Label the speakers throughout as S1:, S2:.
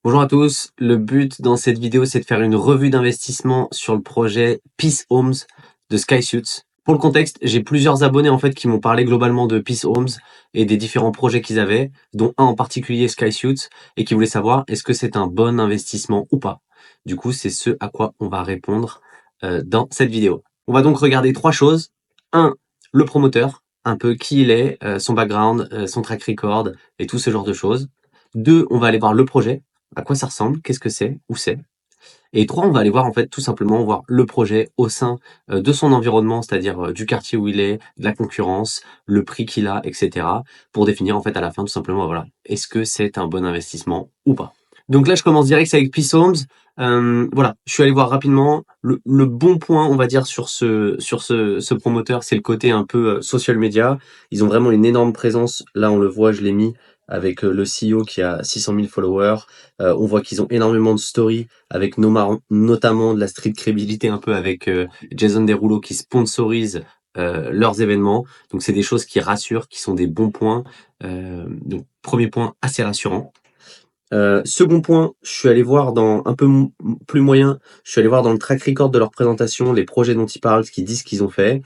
S1: Bonjour à tous, le but dans cette vidéo c'est de faire une revue d'investissement sur le projet Peace Homes de SkySuits. Pour le contexte, j'ai plusieurs abonnés en fait qui m'ont parlé globalement de Peace Homes et des différents projets qu'ils avaient, dont un en particulier SkySuits, et qui voulaient savoir est-ce que c'est un bon investissement ou pas. Du coup, c'est ce à quoi on va répondre dans cette vidéo. On va donc regarder trois choses. Un, le promoteur, un peu qui il est, son background, son track record et tout ce genre de choses. Deux, on va aller voir le projet, à quoi ça ressemble, qu'est-ce que c'est, où c'est. Et trois, on va aller voir en fait tout simplement voir le projet au sein de son environnement, c'est-à-dire du quartier où il est, de la concurrence, le prix qu'il a, etc. pour définir en fait à la fin tout simplement, voilà, est-ce que c'est un bon investissement ou pas. Donc là, je commence direct avec Peace Homes. Voilà, je suis allé voir rapidement. Le bon point, on va dire, sur ce promoteur, c'est le côté un peu social media. Ils ont vraiment une énorme présence. Là, on le voit, je l'ai mis avec le CEO qui a 600 000 followers. On voit qu'ils ont énormément de stories avec notamment de la street crédibilité un peu avec Jason Derulo qui sponsorise leurs événements. Donc c'est des choses qui rassurent, qui sont des bons points. Donc premier point assez rassurant. Second point, je suis allé voir dans un peu plus moyen, je suis allé voir dans le track record de leur présentation les projets dont ils parlent, ce qu'ils disent qu'ils ont fait.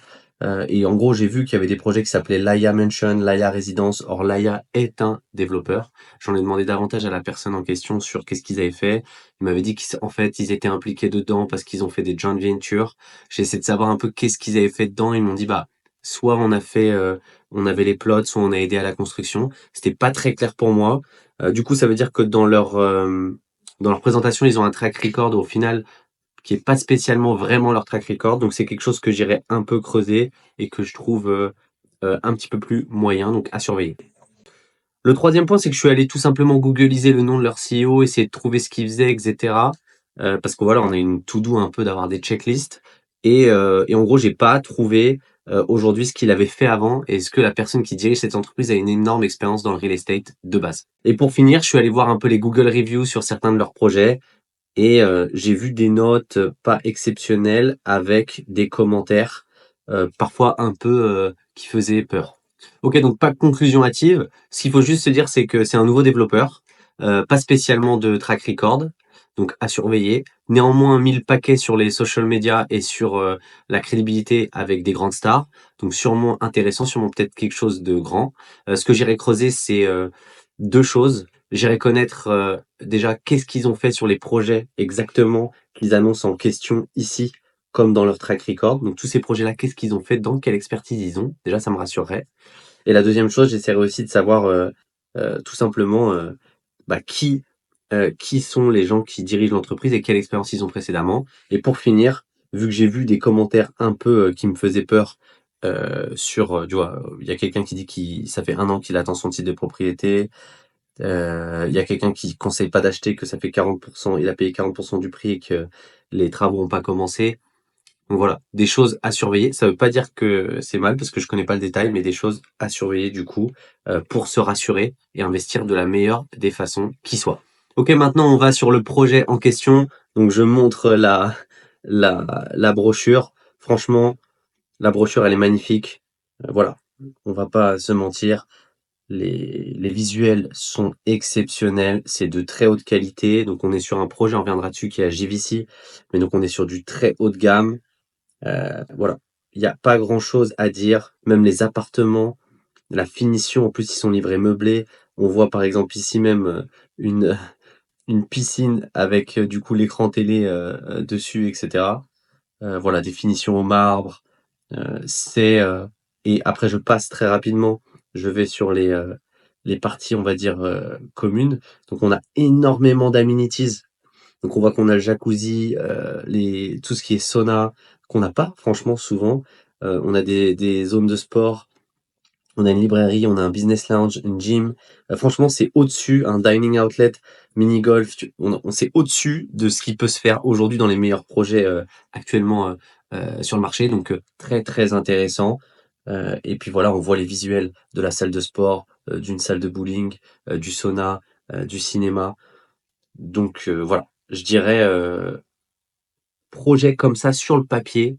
S1: Et en gros, j'ai vu qu'il y avait des projets qui s'appelaient Laia Mansion, Laia Residence. Or, Laia est un développeur. J'en ai demandé davantage à la personne en question sur qu'est-ce qu'ils avaient fait. Il m'avait dit qu'en fait, ils étaient impliqués dedans parce qu'ils ont fait des joint ventures. J'ai essayé de savoir un peu qu'est-ce qu'ils avaient fait dedans. Ils m'ont dit, bah, soit on a fait, on avait les plots, soit on a aidé à la construction. C'était pas très clair pour moi. Du coup, ça veut dire que dans leur présentation, ils ont un track record au final qui est pas spécialement vraiment leur track record. Donc c'est quelque chose que j'irai un peu creuser et que je trouve un petit peu plus moyen, donc à surveiller. Le troisième point, c'est que je suis allé tout simplement googliser le nom de leur CEO, essayer de trouver ce qu'ils faisaient, etc. Parce que voilà, on a une to-do un peu d'avoir des checklists. Et en gros, j'ai pas trouvé aujourd'hui ce qu'il avait fait avant et ce que la personne qui dirige cette entreprise a une énorme expérience dans le real estate de base. Et pour finir, je suis allé voir un peu les Google Reviews sur certains de leurs projets et j'ai vu des notes pas exceptionnelles avec des commentaires parfois un peu qui faisaient peur. Ok, donc pas de conclusion hâtive. Ce qu'il faut juste se dire, c'est que c'est un nouveau développeur, pas spécialement de track record, donc à surveiller. Néanmoins, 1000 paquets sur les social media et sur la crédibilité avec des grandes stars, donc sûrement intéressant, sûrement peut-être quelque chose de grand. Ce que j'irai creuser, c'est deux choses. J'irai connaître déjà qu'est-ce qu'ils ont fait sur les projets exactement qu'ils annoncent en question ici, comme dans leur track record. Donc tous ces projets-là, qu'est-ce qu'ils ont fait, dans quelle expertise ils ont. Déjà, ça me rassurerait. Et la deuxième chose, j'essaierai aussi de savoir tout simplement bah, qui sont les gens qui dirigent l'entreprise et quelle expérience ils ont précédemment. Et pour finir, vu que j'ai vu des commentaires un peu qui me faisaient peur sur, tu vois, il y a quelqu'un qui dit qu'il ça fait 1 an qu'il attend son titre de propriété. Il y a quelqu'un qui conseille pas d'acheter, que ça fait 40%, il a payé 40% du prix et que les travaux n'ont pas commencé. Donc voilà, des choses à surveiller. Ça veut pas dire que c'est mal parce que je connais pas le détail, mais des choses à surveiller du coup pour se rassurer et investir de la meilleure des façons qui soit. Ok, maintenant on va sur le projet en question. Donc je montre la brochure. Franchement, la brochure elle est magnifique. Voilà, on va pas se mentir. Les visuels sont exceptionnels, c'est de très haute qualité. Donc on est sur un projet, on reviendra dessus, qui est à JVC, mais donc on est sur du très haut de gamme. Voilà, il y a pas grand-chose à dire. Même les appartements, la finition, en plus ils sont livrés meublés. On voit par exemple ici même une une piscine avec du coup l'écran télé dessus, etc. Voilà, des finitions au marbre. C'est et après je passe très rapidement. Je vais sur les parties, on va dire communes. Donc on a énormément d'amenities. Donc on voit qu'on a le jacuzzi, tout ce qui est sauna, qu'on n'a pas franchement souvent. On a des zones de sport, on a une librairie, on a un business lounge, une gym. Franchement, c'est au-dessus, un dining outlet, mini golf. C'est au-dessus de ce qui peut se faire aujourd'hui dans les meilleurs projets actuellement sur le marché. Donc très très intéressant. Et puis voilà, on voit les visuels de la salle de sport, d'une salle de bowling, du sauna, du cinéma. Donc voilà, je dirais projet comme ça sur le papier,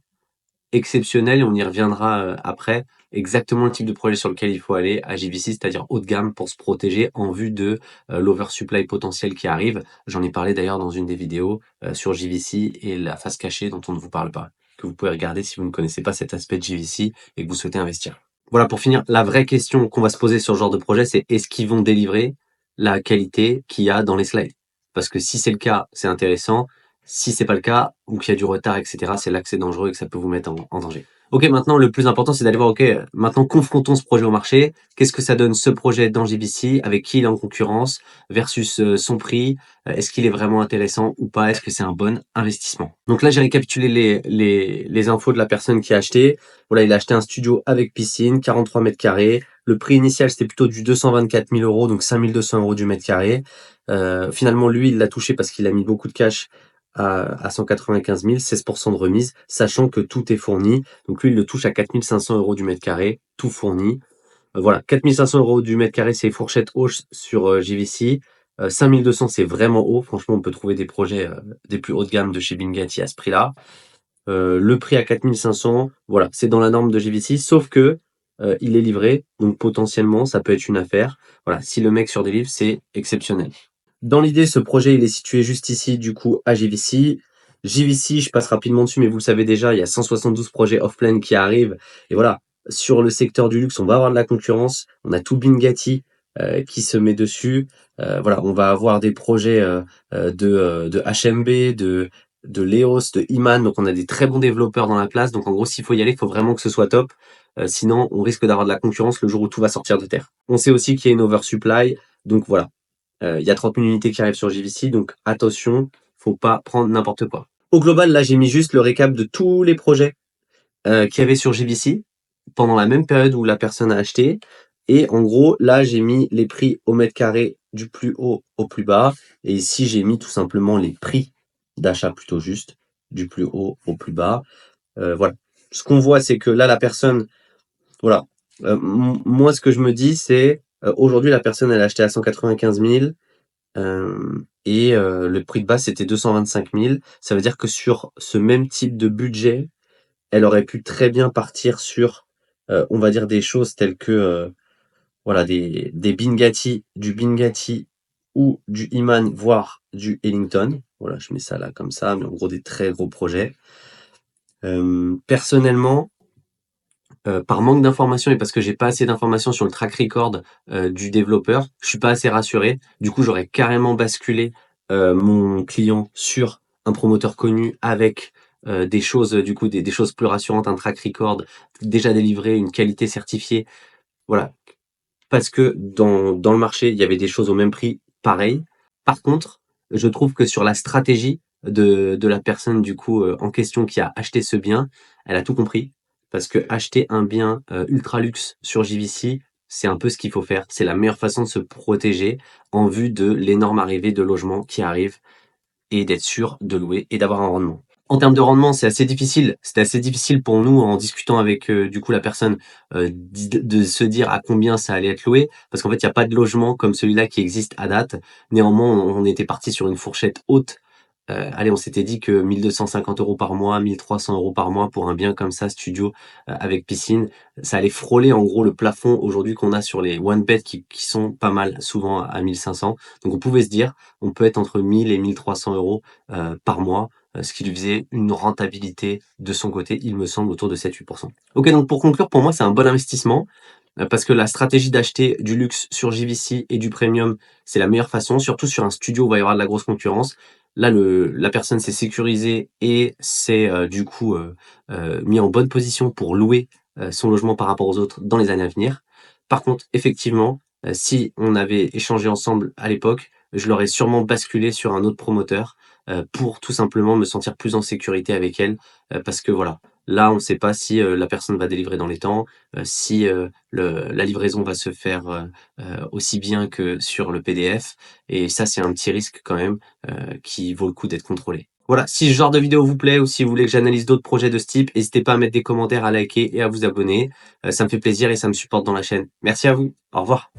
S1: exceptionnel et on y reviendra après. Exactement le type de projet sur lequel il faut aller à JVC, c'est-à-dire haut de gamme pour se protéger en vue de l'oversupply potentiel qui arrive. J'en ai parlé d'ailleurs dans une des vidéos sur JVC et la face cachée dont on ne vous parle pas, que vous pouvez regarder si vous ne connaissez pas cet aspect de JVC et que vous souhaitez investir. Voilà, pour finir, la vraie question qu'on va se poser sur ce genre de projet, c'est est-ce qu'ils vont délivrer la qualité qu'il y a dans les slides? Parce que si c'est le cas, c'est intéressant. Si c'est pas le cas, ou qu'il y a du retard, etc., c'est là que c'est dangereux et que ça peut vous mettre en danger. Ok, maintenant, le plus important, c'est d'aller voir, ok, maintenant, confrontons ce projet au marché. Qu'est-ce que ça donne ce projet dans JVC? Avec qui il est en concurrence? Versus son prix? Est-ce qu'il est vraiment intéressant ou pas? Est-ce que c'est un bon investissement? Donc là, j'ai récapitulé les infos de la personne qui a acheté. Voilà, il a acheté un studio avec piscine, 43 mètres carrés. Le prix initial, c'était plutôt du 224 000 euros, donc 5 200 euros du mètre carré. Finalement, lui, il l'a touché parce qu'il a mis beaucoup de cash à 195 000, 16% de remise, sachant que tout est fourni. Donc lui, il le touche à 4 500 euros du mètre carré, tout fourni. Voilà, 4 500 euros du mètre carré, c'est fourchette hausse sur JVC. 5 200, c'est vraiment haut. Franchement, on peut trouver des projets des plus haut de gamme de chez Bingati à ce prix-là. Le prix à 4 500, voilà, c'est dans la norme de JVC, sauf que il est livré, donc potentiellement, ça peut être une affaire. Voilà, si le mec surdélivre, c'est exceptionnel. Dans l'idée, ce projet, il est situé juste ici, du coup, à JVC. JVC, je passe rapidement dessus, mais vous le savez déjà, il y a 172 projets off-plan qui arrivent. Et voilà, sur le secteur du luxe, on va avoir de la concurrence. On a tout Bingati qui se met dessus. Voilà, on va avoir des projets de HMB, de Leos, de Iman. Donc, on a des très bons développeurs dans la place. Donc, en gros, s'il faut y aller, il faut vraiment que ce soit top. Sinon, on risque d'avoir de la concurrence le jour où tout va sortir de terre. On sait aussi qu'il y a une oversupply. Donc, voilà. Il y a 30 000 unités qui arrivent sur JVC, donc attention, faut pas prendre n'importe quoi. Au global, là, j'ai mis juste le récap de tous les projets qu'il y avait sur JVC pendant la même période où la personne a acheté. Et en gros, là, j'ai mis les prix au mètre carré du plus haut au plus bas. Et ici, j'ai mis tout simplement les prix d'achat plutôt juste du plus haut au plus bas. Voilà. Ce qu'on voit, c'est que là, la personne, voilà. Moi, ce que je me dis, c'est aujourd'hui, la personne, elle a acheté à 195 000. Le prix de base, c'était 225 000. Ça veut dire que sur ce même type de budget, elle aurait pu très bien partir sur, on va dire des choses telles que, voilà, des Bingati, du Bingati ou du Iman, voire du Ellington. Voilà, je mets ça là comme ça, mais en gros des très gros projets. Personnellement, par manque d'informations et parce que j'ai pas assez d'informations sur le track record du développeur, je suis pas assez rassuré. Du coup, j'aurais carrément basculé mon client sur un promoteur connu avec des choses, du coup, des choses plus rassurantes, un track record déjà délivré, une qualité certifiée. Voilà. Parce que dans le marché, il y avait des choses au même prix, pareil. Par contre, je trouve que sur la stratégie de la personne, du coup, en question qui a acheté ce bien, elle a tout compris. Parce que acheter un bien ultra luxe sur JVC, c'est un peu ce qu'il faut faire. C'est la meilleure façon de se protéger en vue de l'énorme arrivée de logements qui arrivent et d'être sûr de louer et d'avoir un rendement. En termes de rendement, c'est assez difficile. C'était assez difficile pour nous en discutant avec du coup la personne de se dire à combien ça allait être loué, parce qu'en fait il n'y a pas de logement comme celui-là qui existe à date. Néanmoins, on était parti sur une fourchette haute. Allez, on s'était dit que 1 250 euros par mois, 1 300 euros par mois pour un bien comme ça, studio avec piscine, ça allait frôler en gros le plafond aujourd'hui qu'on a sur les one bed qui sont pas mal, souvent à 1 500. Donc on pouvait se dire, on peut être entre 1 000 et 1 300 euros par mois, ce qui lui faisait une rentabilité de son côté, il me semble, autour de 7-8%. Ok, donc pour conclure, pour moi, c'est un bon investissement parce que la stratégie d'acheter du luxe sur JVC et du premium, c'est la meilleure façon, surtout sur un studio où il va y avoir de la grosse concurrence. Là, la personne s'est sécurisée et s'est du coup mis en bonne position pour louer son logement par rapport aux autres dans les années à venir. Par contre, effectivement, si on avait échangé ensemble à l'époque, je l'aurais sûrement basculé sur un autre promoteur pour tout simplement me sentir plus en sécurité avec elle. Parce que voilà, là, on ne sait pas si la personne va délivrer dans les temps, si la livraison va se faire aussi bien que sur le PDF. Et ça, c'est un petit risque quand même qui vaut le coup d'être contrôlé. Voilà, si ce genre de vidéo vous plaît ou si vous voulez que j'analyse d'autres projets de ce type, n'hésitez pas à mettre des commentaires, à liker et à vous abonner. Ça me fait plaisir et ça me supporte dans la chaîne. Merci à vous. Au revoir.